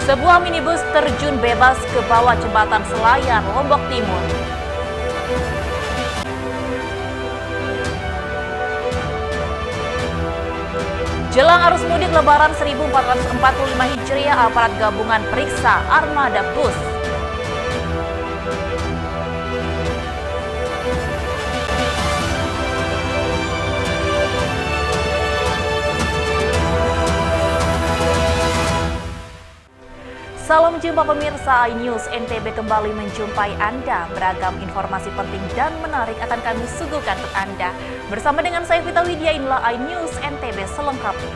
Sebuah minibus terjun bebas ke bawah jembatan Selayar, Lombok Timur. Jelang arus mudik Lebaran 1445 Hijriah, aparat gabungan periksa armada bus. Salam jumpa pemirsa iNews NTB kembali menjumpai Anda. Beragam informasi penting dan menarik akan kami suguhkan untuk Anda. Bersama dengan saya Vita Widya, inilah iNews NTB selengkapnya.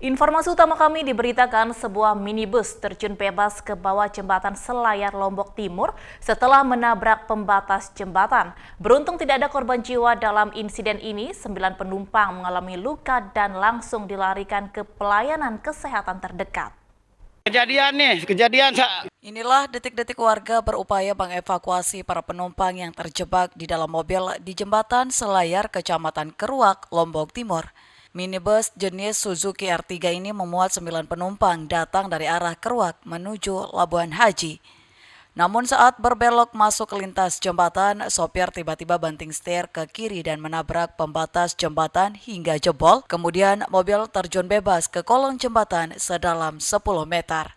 Informasi utama kami diberitakan sebuah minibus terjun bebas ke bawah jembatan Selayar Lombok Timur setelah menabrak pembatas jembatan. Beruntung tidak ada korban jiwa dalam insiden ini, 9 penumpang mengalami luka dan langsung dilarikan ke pelayanan kesehatan terdekat. Kejadian. Inilah detik-detik warga berupaya mengevakuasi para penumpang yang terjebak di dalam mobil di jembatan Selayar, Kecamatan Keruak, Lombok Timur. Minibus jenis Suzuki R3 ini memuat 9 penumpang datang dari arah Keruak menuju Labuan Haji. Namun saat berbelok masuk ke lintas jembatan, sopir tiba-tiba banting setir ke kiri dan menabrak pembatas jembatan hingga jebol. Kemudian mobil terjun bebas ke kolong jembatan sedalam 10 meter.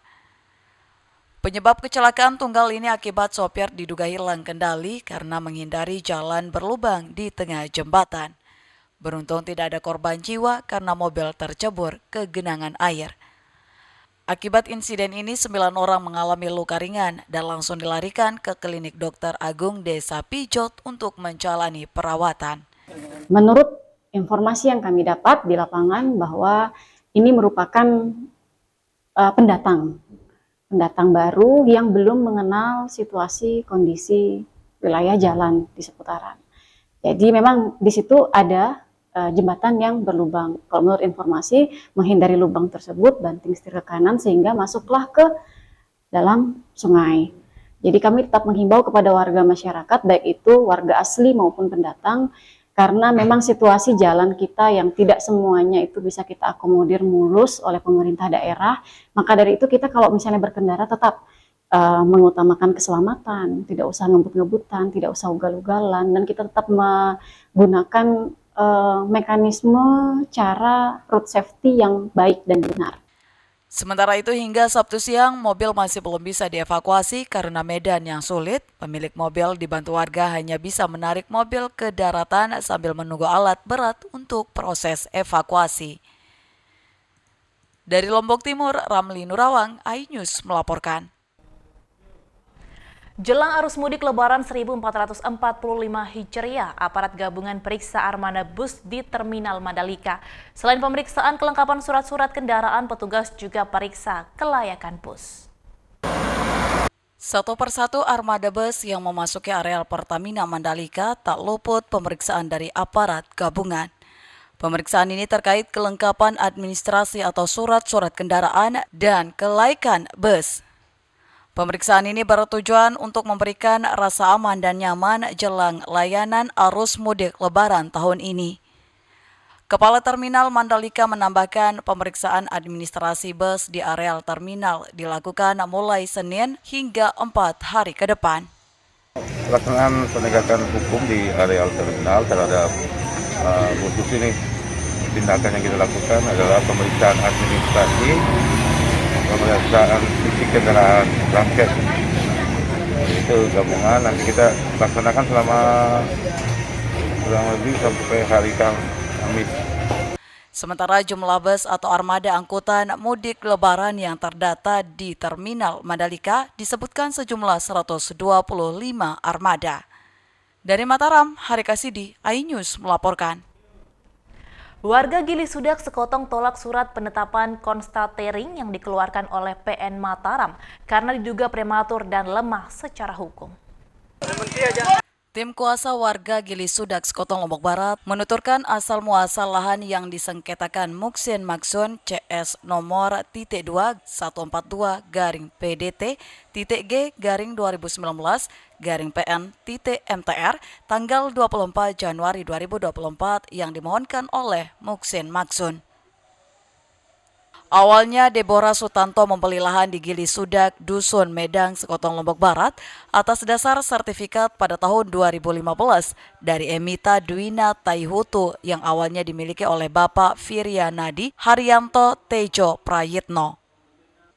Penyebab kecelakaan tunggal ini akibat sopir diduga hilang kendali karena menghindari jalan berlubang di tengah jembatan. Beruntung tidak ada korban jiwa karena mobil tercebur ke genangan air. Akibat insiden ini, 9 orang mengalami luka ringan dan langsung dilarikan ke klinik Dr. Agung Desa Pijot untuk menjalani perawatan. Menurut informasi yang kami dapat di lapangan bahwa ini merupakan pendatang baru yang belum mengenal situasi kondisi wilayah jalan di seputaran. Jadi memang di situ ada jembatan yang berlubang. Kalau menurut informasi, menghindari lubang tersebut, banting setir ke kanan sehingga masuklah ke dalam sungai. Jadi kami tetap menghimbau kepada warga masyarakat, baik itu warga asli maupun pendatang, karena memang situasi jalan kita yang tidak semuanya itu bisa kita akomodir mulus oleh pemerintah daerah. Maka dari itu kita kalau misalnya berkendara tetap mengutamakan keselamatan, tidak usah ngebut-ngebutan, tidak usah ugal-ugalan, dan kita tetap menggunakan mekanisme cara road safety yang baik dan benar. Sementara itu hingga Sabtu siang mobil masih belum bisa dievakuasi karena medan yang sulit. Pemilik mobil dibantu warga hanya bisa menarik mobil ke daratan sambil menunggu alat berat untuk proses evakuasi. Dari Lombok Timur, Ramli Nurawang, iNews melaporkan. Jelang arus mudik Lebaran 1445 Hijriah, aparat gabungan periksa armada bus di Terminal Mandalika. Selain pemeriksaan kelengkapan surat-surat kendaraan, petugas juga periksa kelayakan bus. Satu persatu armada bus yang memasuki areal Pertamina Mandalika tak luput pemeriksaan dari aparat gabungan. Pemeriksaan ini terkait kelengkapan administrasi atau surat-surat kendaraan dan kelaikan bus. Pemeriksaan ini bertujuan untuk memberikan rasa aman dan nyaman jelang layanan arus mudik Lebaran tahun ini. Kepala Terminal Mandalika menambahkan pemeriksaan administrasi bus di areal terminal dilakukan mulai Senin hingga 4 hari ke depan. Pelaksanaan penegakan hukum di areal terminal terhadap bus ini, tindakan yang kita lakukan adalah pemeriksaan administrasi, pemeriksaan fisik kendaraan rangkaian. Itu gabungan nanti kita laksanakan selama kurang lebih sampai hari Kamis. Sementara jumlah bus atau armada angkutan mudik Lebaran yang terdata di Terminal Mandalika disebutkan sejumlah 125 armada. Dari Mataram, Hari Kasidi, iNews melaporkan. Warga Gili Sudak Sekotong tolak surat penetapan konstatering yang dikeluarkan oleh PN Mataram karena diduga prematur dan lemah secara hukum. Tim kuasa warga Gili Sudak, Sekotong, Lombok Barat menuturkan asal muasal lahan yang disengketakan Muksin Maksun CS nomor T2.142-PDT.G-2019-PN-MTR tanggal 24 Januari 2024 yang dimohonkan oleh Muksin Maksun. Awalnya Deborah Sutanto membeli lahan di Gili Sudak, Dusun Medang, Sekotong, Lombok Barat atas dasar sertifikat pada tahun 2015 dari Emita Dwina Taihutu yang awalnya dimiliki oleh Bapak Firyanadi Haryanto Tejo Prayitno.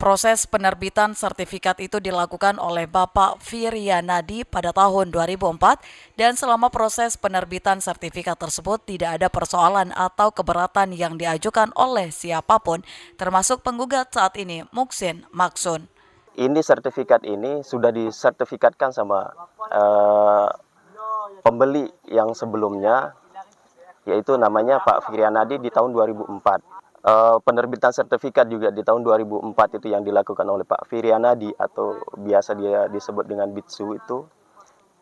Proses penerbitan sertifikat itu dilakukan oleh Bapak Firyanadi pada tahun 2004 dan selama proses penerbitan sertifikat tersebut tidak ada persoalan atau keberatan yang diajukan oleh siapapun termasuk penggugat saat ini Muksin Maksun. Ini sertifikat ini sudah disertifikatkan sama pembeli yang sebelumnya, yaitu namanya Pak Firyanadi di tahun 2004. Penerbitan sertifikat juga di tahun 2004 itu yang dilakukan oleh Pak Firyanadi atau biasa dia disebut dengan Bitsu itu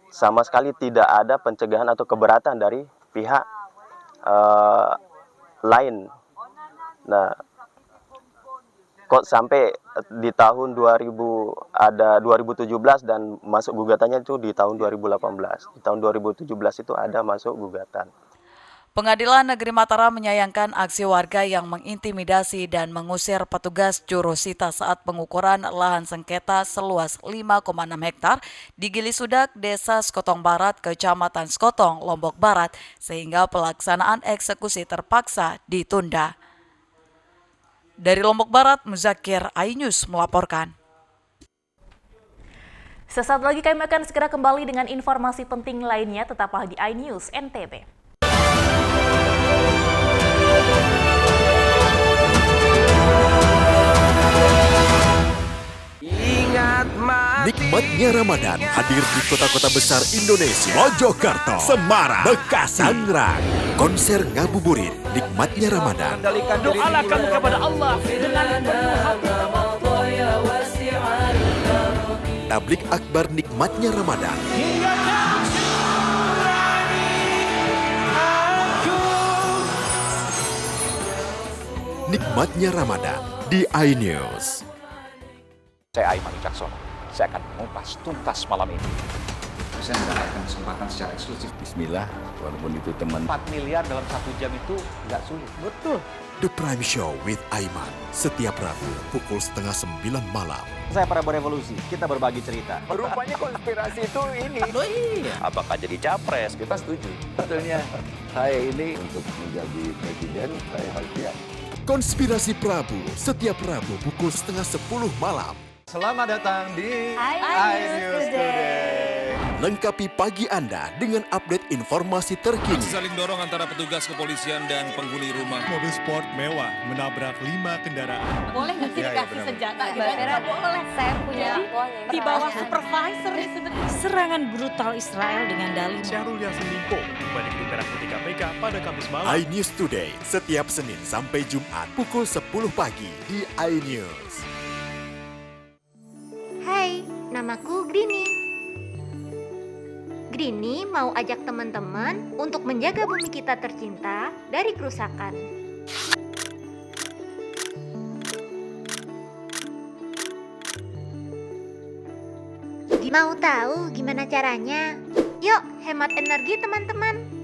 sama sekali tidak ada pencegahan atau keberatan dari pihak lain. Nah, kok sampai di tahun 2017 dan masuk gugatannya itu di tahun 2018. Di tahun 2017 itu ada masuk gugatan. Pengadilan Negeri Mataram menyayangkan aksi warga yang mengintimidasi dan mengusir petugas jurusita saat pengukuran lahan sengketa seluas 5,6 hektar di Gili Sudak, Desa Sekotong Barat, Kecamatan Sekotong, Lombok Barat, sehingga pelaksanaan eksekusi terpaksa ditunda. Dari Lombok Barat, Muzakir Ainus melaporkan. Sesaat lagi kami akan segera kembali dengan informasi penting lainnya, tetaplah di iNews NTB. Nikmatnya Ramadan hadir di kota-kota besar Indonesia. Mojokerto, Semarang, Bekasi, Tangerang. Konser ngabuburit Nikmatnya Ramadan. Doalah kamu kepada Allah dengan penuh hati. Tablik akbar Nikmatnya Ramadan. Nikmatnya Ramadan di iNews. Saya Aiman Wicaksono. Saya akan mengupas tuntas malam ini. Saya mendapatkan kesempatan secara eksklusif. Bismillah, walaupun itu teman. 4 miliar dalam 1 jam itu nggak sulit. Betul. The Prime Show with Aiman. Setiap Rabu pukul 8:30 malam. Saya Prabowo Revolusi, kita berbagi cerita. Rupanya konspirasi itu ini. Oh iya. Apakah jadi capres? Kita setuju. Betulnya saya ini untuk menjadi presiden, saya harus siap. Konspirasi Prabu setiap Rabu pukul 9:30 malam. Selamat datang di iNews Today. Lengkapi pagi Anda dengan update informasi terkini. Saling dorong antara petugas kepolisian dan penghuni rumah. Mobil sport mewah menabrak 5 kendaraan. Boleh nggak sih dikasih senjata? Tidak boleh. Saya punya di bawah supervisor nih sebenarnya. Serangan brutal Israel dengan dalih. Syahrul Yassin Limpo balik di Merah Putih KPK pada Kamis malam. iNews Today setiap Senin sampai Jumat pukul 10 pagi di iNews. Hai, namaku Grini. Grini mau ajak teman-teman untuk menjaga bumi kita tercinta dari kerusakan. Mau tahu gimana caranya? Yuk, hemat energi teman-teman.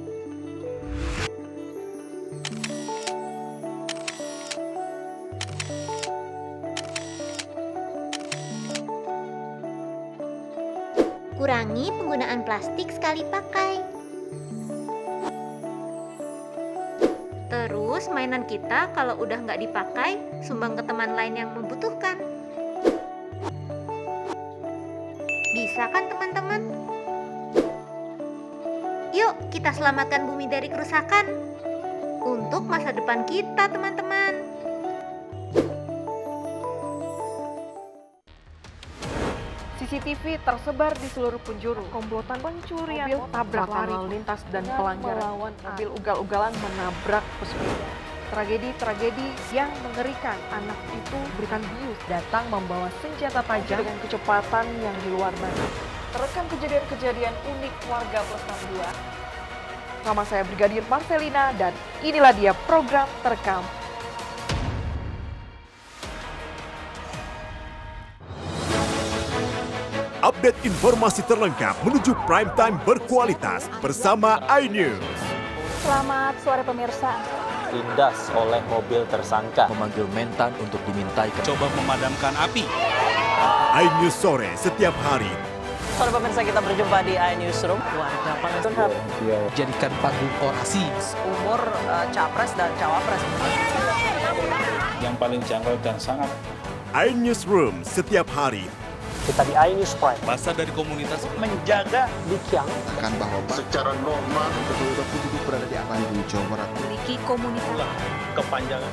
Kurangi penggunaan plastik sekali pakai. Terus mainan kita kalau udah nggak dipakai, sumbang ke teman lain yang membutuhkan. Bisa kan teman-teman? Yuk kita selamatkan bumi dari kerusakan. Untuk masa depan kita teman-teman. CCTV tersebar di seluruh penjuru. Komplotan pencurian mobil tabrak lalu lintas dan pelanggaran melawan mobil ugal-ugalan menabrak pesepeda. Tragedi-tragedi yang mengerikan. Anak itu berikan bius datang membawa senjata tajam dengan kecepatan yang di luar batas. terekam kejadian-kejadian unik warga plus 62. Nama saya Brigadir Marcelina dan inilah dia program terekam. Update informasi terlengkap menuju prime time berkualitas bersama iNews. Selamat sore pemirsa. Ditindas oleh mobil tersangka. Memanggil mentan untuk dimintai. Coba memadamkan api. iNews sore setiap hari. Sore pemirsa, kita berjumpa di iNewsroom. Warga Palestina jadikan panggung orasi. Umur capres dan cawapres. Yang paling jangkau dan sangat. iNewsroom setiap hari. Kita di iNews Prime. Masa dari komunitas menjaga Dikyang. Akan bahwa secara normal betul-betul duduk berada di atas di Jawa Barat. Memiliki komunitas. Kepanjangan.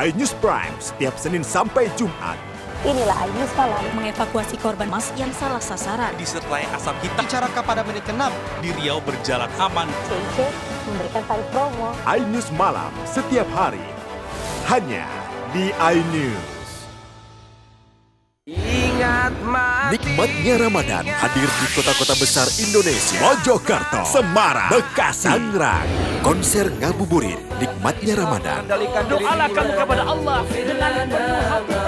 iNews Prime setiap Senin sampai Jumat. Inilah iNews Malam mengevakuasi korban mas yang salah sasaran. Disertai asap hitam. Bicara pada menit ke-6. Di Riau berjalan aman. CIC memberikan tarif promo. iNews Malam setiap hari. Hanya di iNews. Ingat mati. Nikmatnya Ramadan hadir di kota-kota besar Indonesia. Mojokerto, Semarang, Bekasi, Tangerang. Konser ngabuburit Nikmatnya Ramadan. Doalah kamu kepada Allah dengan penuh hati.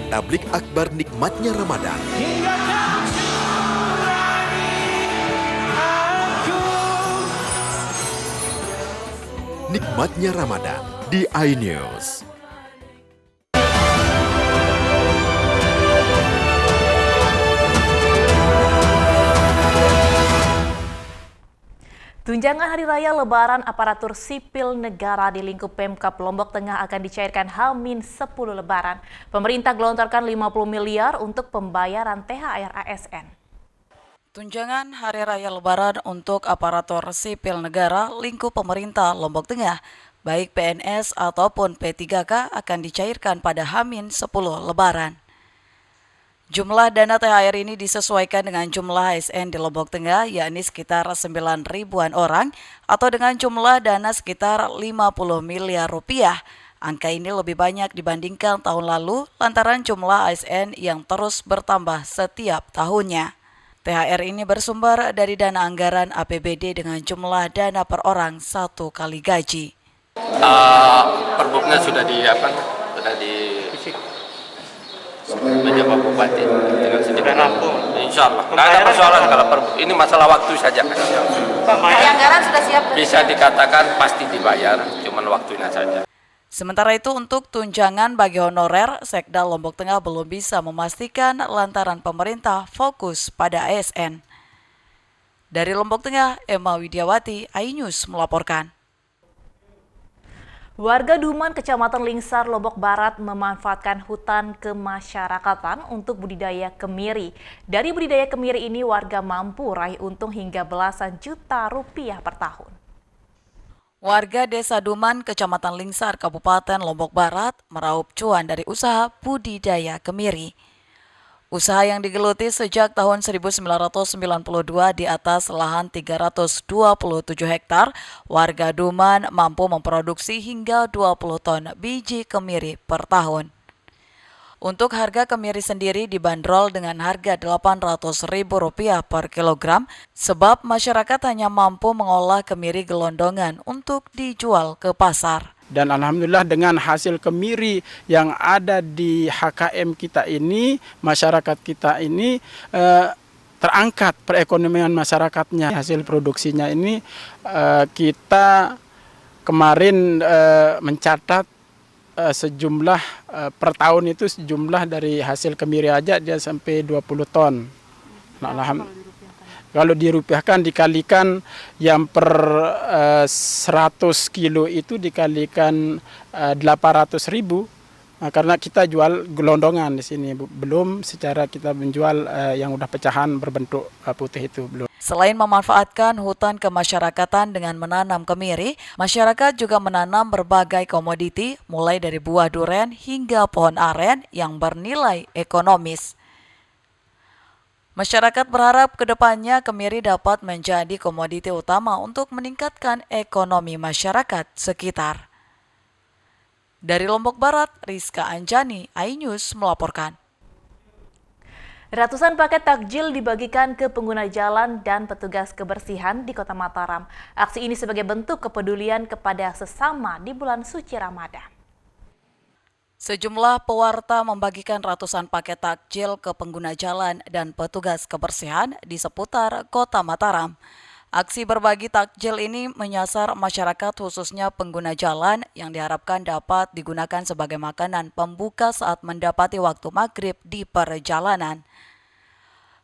Tablik akbar Nikmatnya Ramadan. Nikmatnya Ramadan di iNews. Tunjangan Hari Raya Lebaran aparatur sipil negara di lingkup Pemkab Lombok Tengah akan dicairkan H-10 Lebaran. Pemerintah gelontorkan 50 miliar untuk pembayaran THR ASN. Tunjangan Hari Raya Lebaran untuk aparatur sipil negara lingkup pemerintah Lombok Tengah, baik PNS ataupun P3K akan dicairkan pada H-10 Lebaran. Jumlah dana THR ini disesuaikan dengan jumlah ASN di Lombok Tengah, yakni sekitar 9 ribuan orang atau dengan jumlah dana sekitar 50 miliar rupiah. Angka ini lebih banyak dibandingkan tahun lalu lantaran jumlah ASN yang terus bertambah setiap tahunnya. THR ini bersumber dari dana anggaran APBD dengan jumlah dana per orang 1 kali gaji. Perbuknya sudah di menjawab bupati tinggal sedikit rampung. Insya Allah nggak ada persoalan kalau ini masalah waktu saja. Anggaran sudah siap. Bisa dikatakan pasti dibayar, cuman waktunya saja. Sementara itu untuk tunjangan bagi honorer, Sekda Lombok Tengah belum bisa memastikan lantaran pemerintah fokus pada ASN. Dari Lombok Tengah, Emma Widiawati, iNews melaporkan. Warga Duman, Kecamatan Lingsar, Lombok Barat memanfaatkan hutan kemasyarakatan untuk budidaya kemiri. Dari budidaya kemiri ini, warga mampu raih untung hingga belasan juta rupiah per tahun. Warga Desa Duman, Kecamatan Lingsar, Kabupaten Lombok Barat meraup cuan dari usaha budidaya kemiri. Usaha yang digeluti sejak tahun 1992 di atas lahan 327 hektar, warga Duman mampu memproduksi hingga 20 ton biji kemiri per tahun. Untuk harga kemiri sendiri dibanderol dengan harga Rp800.000 per kilogram, sebab masyarakat hanya mampu mengolah kemiri gelondongan untuk dijual ke pasar. Dan alhamdulillah dengan hasil kemiri yang ada di HKM kita ini, masyarakat kita ini terangkat perekonomian masyarakatnya. Hasil produksinya ini kita kemarin mencatat sejumlah per tahun itu sejumlah dari hasil kemiri aja dia sampai 20 ton. Nah, kalau dirupiahkan dikalikan yang per 100 kilo itu dikalikan 800.000. Nah, karena kita jual gelondongan di sini, belum secara kita menjual yang udah pecahan berbentuk putih itu belum. Selain memanfaatkan hutan kemasyarakatan dengan menanam kemiri, masyarakat juga menanam berbagai komoditi mulai dari buah duren hingga pohon aren yang bernilai ekonomis. Masyarakat berharap ke depannya kemiri dapat menjadi komoditi utama untuk meningkatkan ekonomi masyarakat sekitar. Dari Lombok Barat, Rizka Anjani, iNews melaporkan. Ratusan paket takjil dibagikan ke pengguna jalan dan petugas kebersihan di Kota Mataram. Aksi ini sebagai bentuk kepedulian kepada sesama di bulan suci Ramadan. Sejumlah pewarta membagikan ratusan paket takjil ke pengguna jalan dan petugas kebersihan di seputar Kota Mataram. Aksi berbagi takjil ini menyasar masyarakat khususnya pengguna jalan yang diharapkan dapat digunakan sebagai makanan pembuka saat mendapati waktu maghrib di perjalanan.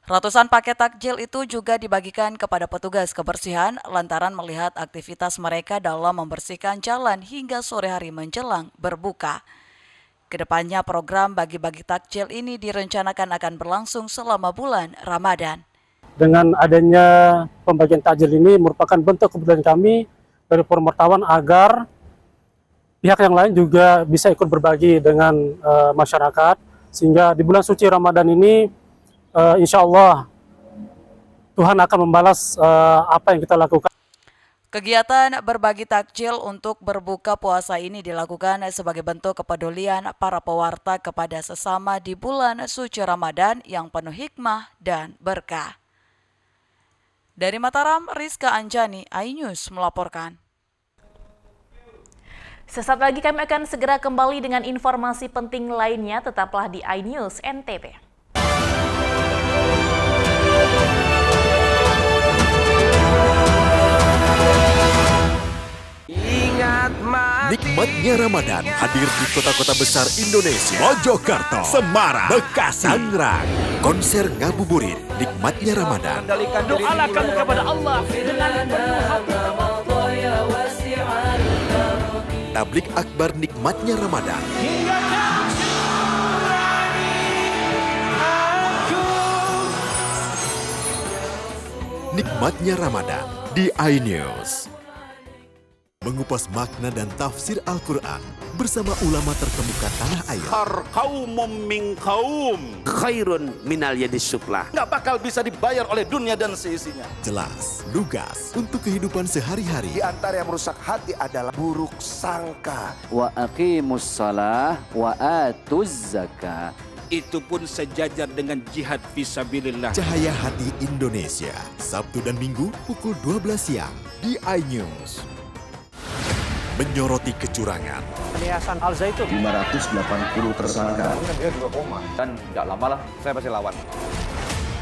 Ratusan paket takjil itu juga dibagikan kepada petugas kebersihan lantaran melihat aktivitas mereka dalam membersihkan jalan hingga sore hari menjelang berbuka. Kedepannya program bagi-bagi takjil ini direncanakan akan berlangsung selama bulan Ramadan. Dengan adanya pembagian takjil ini merupakan bentuk kepedulian kami dari Forum Wartawan agar pihak yang lain juga bisa ikut berbagi dengan masyarakat, sehingga di bulan suci Ramadan ini insya Allah Tuhan akan membalas apa yang kita lakukan. Kegiatan berbagi takjil untuk berbuka puasa ini dilakukan sebagai bentuk kepedulian para pewarta kepada sesama di bulan suci Ramadan yang penuh hikmah dan berkah. Dari Mataram, Rizka Anjani, iNews melaporkan. Sesaat lagi kami akan segera kembali dengan informasi penting lainnya, tetaplah di iNews NTB. Nikmatnya Ramadan hadir di kota-kota besar Indonesia. Mojokerto, Semarang, Bekasi, Tangerang. Konser ngabuburit Nikmatnya Ramadan. Doalah kamu kepada Allah dengan penuh hati. Tablik akbar Nikmatnya Ramadan. Nikmatnya Ramadan di iNews. Mengupas makna dan tafsir Al-Quran bersama ulama terkemuka tanah air. Kaumum min kaum khairun minal yadis suflah. Nggak bakal bisa dibayar oleh dunia dan seisinya. Jelas, lugas untuk kehidupan sehari-hari. Di antara yang merusak hati adalah buruk sangka. Wa aqimus shalah wa atuz zakah. Itu pun sejajar dengan jihad fisabilillah. Cahaya Hati Indonesia, Sabtu dan Minggu pukul 12 siang di iNews. Menyoroti kecurangan. Yayasan Al Zaitun 580 tersangka. Dia 2 koma. Dan tidak lama lah saya pasti lawan.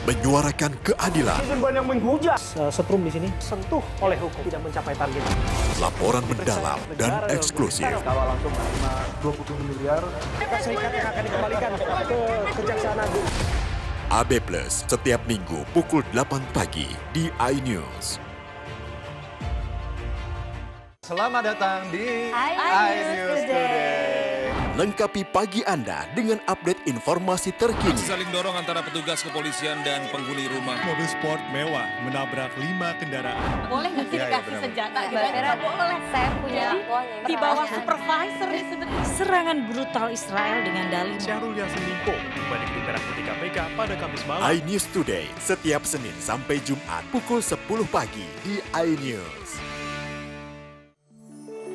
Menyuarakan keadilan. Banyak menghujat. Setrum di sini sentuh oleh hukum tidak mencapai target. Laporan mendalam dan eksklusif. Kalau langsung 20 miliar. Serikat yang akan dikembalikan ke Kejaksaan Agung. AB Plus setiap Minggu pukul 8 pagi di iNews. Selamat datang di iNews Today. Lengkapi pagi Anda dengan update informasi terkini. Saling dorong antara petugas kepolisian dan penghuni rumah. Mobil sport mewah menabrak 5 kendaraan. Boleh nggak sih dikasih senjata? Nggak boleh. Saya punya di bawah supervisor nih sebenarnya. Serangan brutal Israel dengan dalih Syahrul Yassin Limpo balik di Merah Putih KPK pada Kamis malam. iNews Today setiap Senin sampai Jumat pukul 10 pagi di iNews.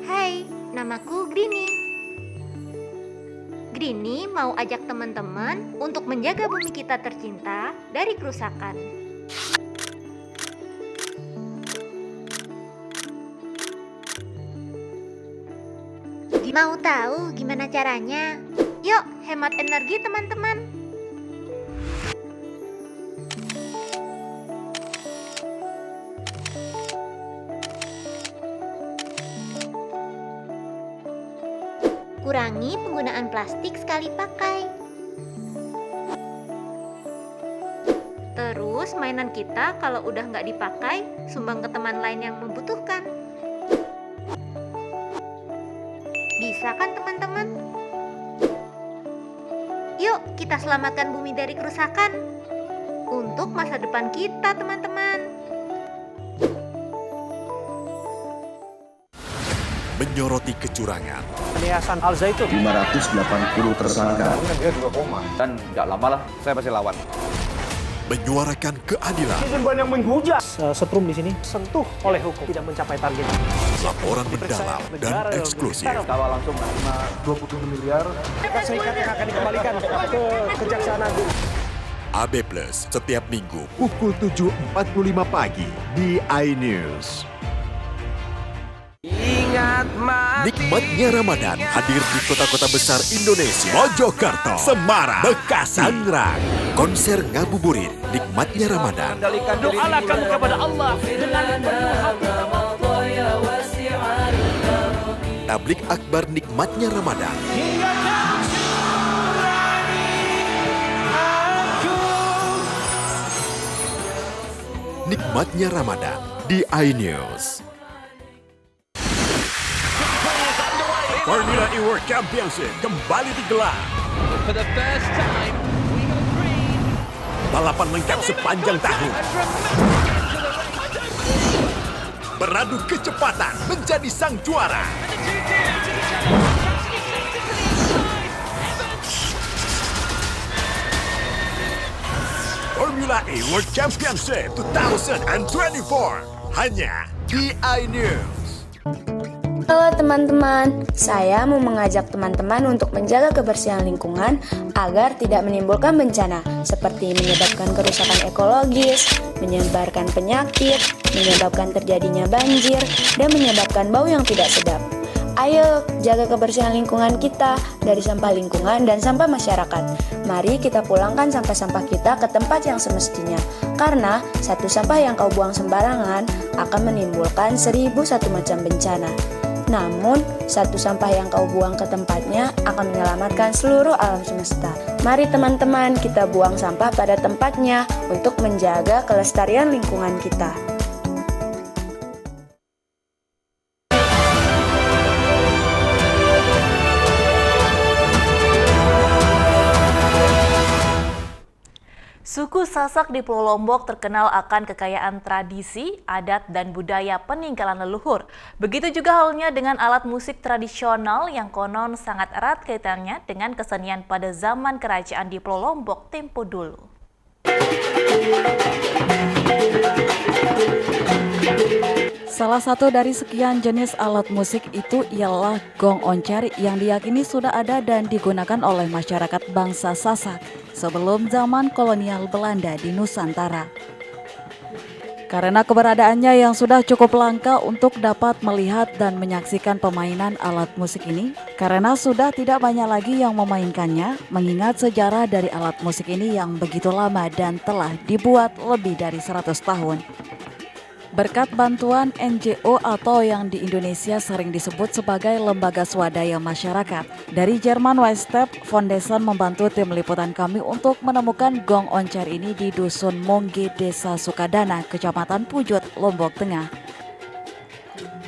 Hai, namaku Grini. Grini mau ajak teman-teman untuk menjaga bumi kita tercinta dari kerusakan. Mau tahu gimana caranya? Yuk, hemat energi teman-teman. Kurangi penggunaan plastik sekali pakai. Terus mainan kita kalau udah nggak dipakai, sumbang ke teman lain yang membutuhkan. Bisa kan teman-teman? Yuk kita selamatkan bumi dari kerusakan. Untuk masa depan kita teman-teman. Menyoroti kecurangan. Yayasan Al Zaitun 580 tersangka. Dia 2 koma. Dan tidak lama lah saya pasti lawan. Menyuarakan keadilan. Banyak menghujat. Setrum di sini sentuh oleh hukum tidak mencapai target. Laporan mendalam dan eksklusif. Kalau langsung 20 miliar. Serikat yang akan dikembalikan ke Kejaksaan Agung. AB Plus setiap minggu pukul 7.45 pagi di iNews. Ingat mati. Nikmatnya Ramadan hadir di kota-kota besar Indonesia. Mojokerto, Semarang, Bekasi, Tangerang. Konser ngabuburit Nikmatnya Ramadan. Doalah kamu kepada Allah dengan penuh hati. Tablik akbar Nikmatnya Ramadan. Nikmatnya Ramadan di iNews. Formula E World Championship kembali digelar. For the first time, we got green. Balapan lengkap sepanjang tahun. Beradu kecepatan menjadi sang juara. Formula E World Championship 2024 hanya di iNews. Halo teman-teman, saya mau mengajak teman-teman untuk menjaga kebersihan lingkungan agar tidak menimbulkan bencana seperti menyebabkan kerusakan ekologis, menyebarkan penyakit, menyebabkan terjadinya banjir, dan menyebabkan bau yang tidak sedap. Ayo jaga kebersihan lingkungan kita dari sampah lingkungan dan sampah masyarakat. Mari kita pulangkan sampah-sampah kita ke tempat yang semestinya. Karena satu sampah yang kau buang sembarangan akan menimbulkan 1001 macam bencana. Namun, satu sampah yang kau buang ke tempatnya akan menyelamatkan seluruh alam semesta. Mari teman-teman kita buang sampah pada tempatnya untuk menjaga kelestarian lingkungan kita. Suku Sasak di Pulau Lombok terkenal akan kekayaan tradisi, adat, dan budaya peninggalan leluhur. Begitu juga halnya dengan alat musik tradisional yang konon sangat erat kaitannya dengan kesenian pada zaman kerajaan di Pulau Lombok tempo dulu. Salah satu dari sekian jenis alat musik itu ialah gong oncer yang diyakini sudah ada dan digunakan oleh masyarakat bangsa Sasak sebelum zaman kolonial Belanda di Nusantara. Karena keberadaannya yang sudah cukup langka untuk dapat melihat dan menyaksikan permainan alat musik ini, karena sudah tidak banyak lagi yang memainkannya, mengingat sejarah dari alat musik ini yang begitu lama dan telah dibuat lebih dari 100 tahun. Berkat bantuan NGO atau yang di Indonesia sering disebut sebagai lembaga swadaya masyarakat, dari Jerman Westep Foundation membantu tim liputan kami untuk menemukan gong oncer ini di Dusun Mongge, Desa Sukadana, Kecamatan Pujut, Lombok Tengah.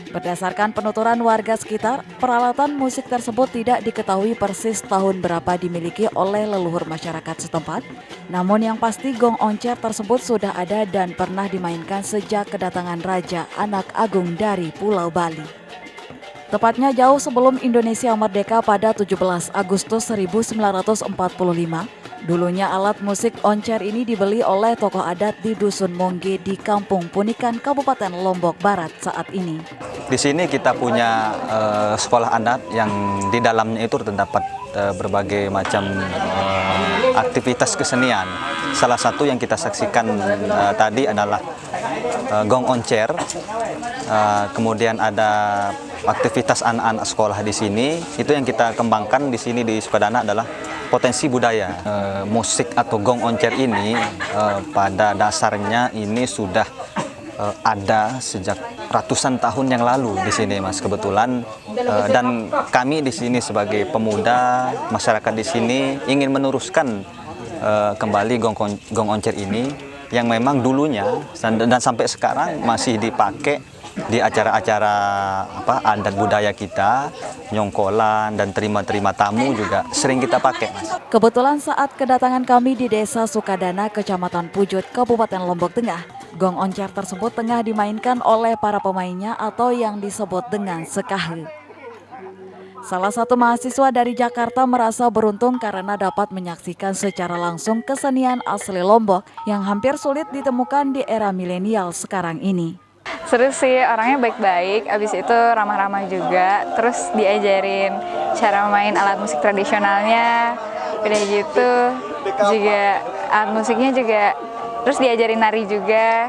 Berdasarkan penuturan warga sekitar, peralatan musik tersebut tidak diketahui persis tahun berapa dimiliki oleh leluhur masyarakat setempat. Namun yang pasti gong oncer tersebut sudah ada dan pernah dimainkan sejak kedatangan Raja Anak Agung dari Pulau Bali. Tepatnya jauh sebelum Indonesia merdeka pada 17 Agustus 1945. Dulunya alat musik oncer ini dibeli oleh tokoh adat di Dusun Mongge di Kampung Punikan, Kabupaten Lombok Barat saat ini. Di sini kita punya sekolah adat yang di dalamnya itu terdapat berbagai macam aktivitas kesenian. Salah satu yang kita saksikan tadi adalah gong oncer. Kemudian ada aktivitas anak-anak sekolah di sini. Itu yang kita kembangkan di sini di Sukadana adalah potensi budaya. Musik atau gong oncer ini pada dasarnya ini sudah ada sejak ratusan tahun yang lalu di sini, Mas, kebetulan. Dan kami di sini sebagai pemuda masyarakat di sini ingin meneruskan kembali gong oncer ini yang memang dulunya dan sampai sekarang masih dipakai di acara-acara adat budaya kita, nyongkolan dan terima tamu juga sering kita pakai, Mas. Kebetulan saat kedatangan kami di Desa Sukadana, Kecamatan Pujut, Kabupaten Lombok Tengah, gong oncer tersebut tengah dimainkan oleh para pemainnya atau yang disebut dengan sekahe. Salah satu mahasiswa dari Jakarta merasa beruntung karena dapat menyaksikan secara langsung kesenian asli Lombok yang hampir sulit ditemukan di era milenial sekarang ini. Seru sih, orangnya baik-baik, abis itu ramah-ramah juga, terus diajarin cara main alat musik tradisionalnya, Udah gitu juga alat musiknya juga, terus diajarin nari juga,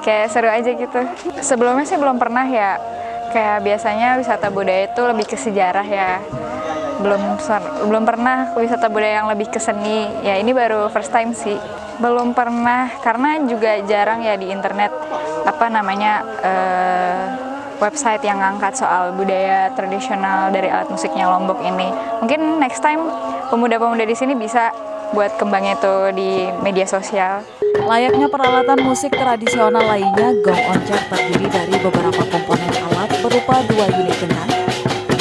kayak seru aja gitu. Sebelumnya sih belum pernah ya, kayak biasanya wisata budaya itu lebih ke sejarah ya. Belum pernah ke wisata budaya yang lebih ke seni, ya ini baru first time sih. Belum pernah, karena juga jarang ya di internet, website yang ngangkat soal budaya tradisional dari alat musiknya Lombok ini. Mungkin next time pemuda-pemuda di sini bisa buat kembangnya itu di media sosial. Layaknya peralatan musik tradisional lainnya, gong oncak terdiri dari beberapa komponen alat berupa 2 unit gendang,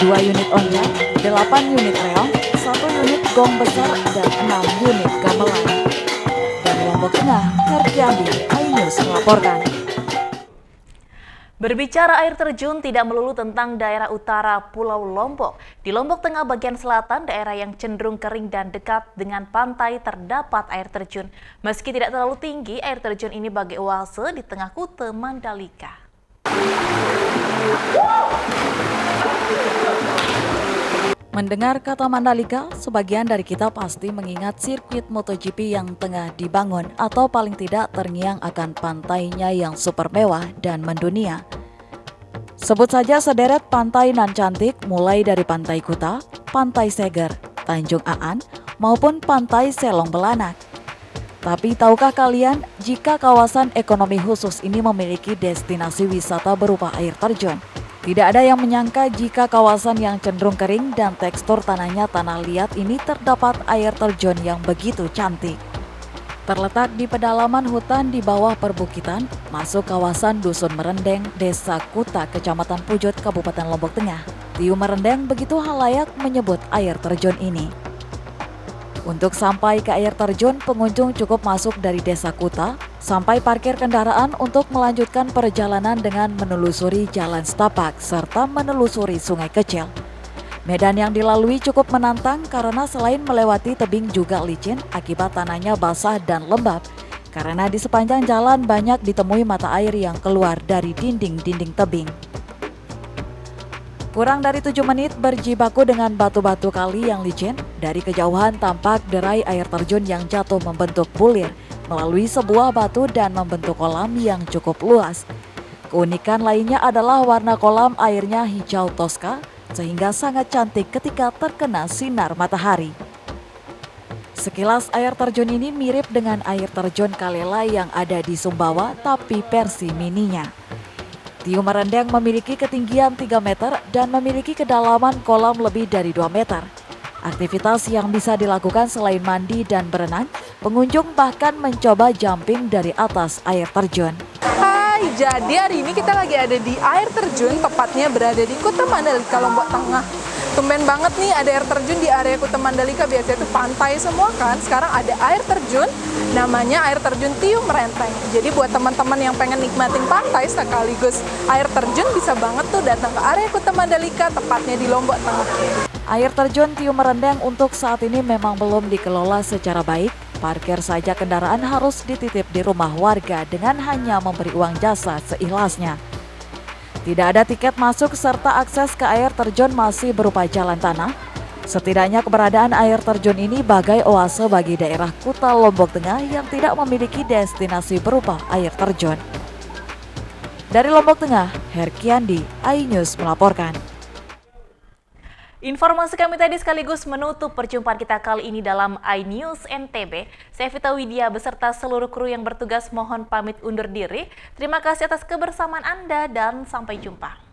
2 unit oncak, 8 unit reog, 1 unit gong besar, dan 6 unit gamelan. Dari Lombok Tengah, Herkiandi, iNews melaporkan. Berbicara air terjun tidak melulu tentang daerah utara Pulau Lombok. Di Lombok Tengah bagian selatan, daerah yang cenderung kering dan dekat dengan pantai terdapat air terjun. Meski tidak terlalu tinggi, air terjun ini bagai oase di tengah Kuta Mandalika. Mendengar kata Mandalika, sebagian dari kita pasti mengingat sirkuit MotoGP yang tengah dibangun atau paling tidak terngiang akan pantainya yang super mewah dan mendunia. Sebut saja sederet pantai nan cantik mulai dari Pantai Kuta, Pantai Seger, Tanjung Aan, maupun Pantai Selong Belanak. Tapi tahukah kalian jika kawasan ekonomi khusus ini memiliki destinasi wisata berupa air terjun? Tidak ada yang menyangka jika kawasan yang cenderung kering dan tekstur tanahnya tanah liat ini terdapat air terjun yang begitu cantik. Terletak di pedalaman hutan di bawah perbukitan, masuk kawasan Dusun Merendeng, Desa Kuta, Kecamatan Pujut, Kabupaten Lombok Tengah. Tiu Merendeng begitu halayak menyebut air terjun ini. Untuk sampai ke air terjun, pengunjung cukup masuk dari Desa Kuta, sampai parkir kendaraan untuk melanjutkan perjalanan dengan menelusuri jalan setapak serta menelusuri sungai kecil. Medan yang dilalui cukup menantang karena selain melewati tebing juga licin akibat tanahnya basah dan lembab. Karena di sepanjang jalan banyak ditemui mata air yang keluar dari dinding-dinding tebing. Kurang dari 7 menit berjibaku dengan batu-batu kali yang licin, dari kejauhan tampak derai air terjun yang jatuh membentuk bulir melalui sebuah batu dan membentuk kolam yang cukup luas. Keunikan lainnya adalah warna kolam airnya hijau toska, sehingga sangat cantik ketika terkena sinar matahari. Sekilas air terjun ini mirip dengan air terjun Kalela yang ada di Sumbawa, tapi versi mininya. Tiu Merendeng memiliki ketinggian 3 meter dan memiliki kedalaman kolam lebih dari 2 meter. Aktivitas yang bisa dilakukan selain mandi dan berenang, pengunjung bahkan mencoba jumping dari atas air terjun. Hai, jadi hari ini kita lagi ada di air terjun, tepatnya berada di Kuta Mandalika, Lombok Tengah. Tumben banget nih ada air terjun di area Kuta Mandalika, biasanya itu pantai semua kan. Sekarang ada air terjun, namanya air terjun Tiu Merendeng. Jadi buat teman-teman yang pengen nikmatin pantai sekaligus air terjun, bisa banget tuh datang ke area Kuta Mandalika, tepatnya di Lombok Tengah. Air terjun Tiu Merendeng untuk saat ini memang belum dikelola secara baik. Parkir saja kendaraan harus dititip di rumah warga dengan hanya memberi uang jasa seikhlasnya. Tidak ada tiket masuk serta akses ke air terjun masih berupa jalan tanah. Setidaknya keberadaan air terjun ini bagai oase bagi daerah Kuta Lombok Tengah yang tidak memiliki destinasi berupa air terjun. Dari Lombok Tengah, Herkiandi, iNews melaporkan. Informasi kami tadi sekaligus menutup perjumpaan kita kali ini dalam iNews NTB. Saya Vita Widya beserta seluruh kru yang bertugas mohon pamit undur diri. Terima kasih atas kebersamaan Anda dan sampai jumpa.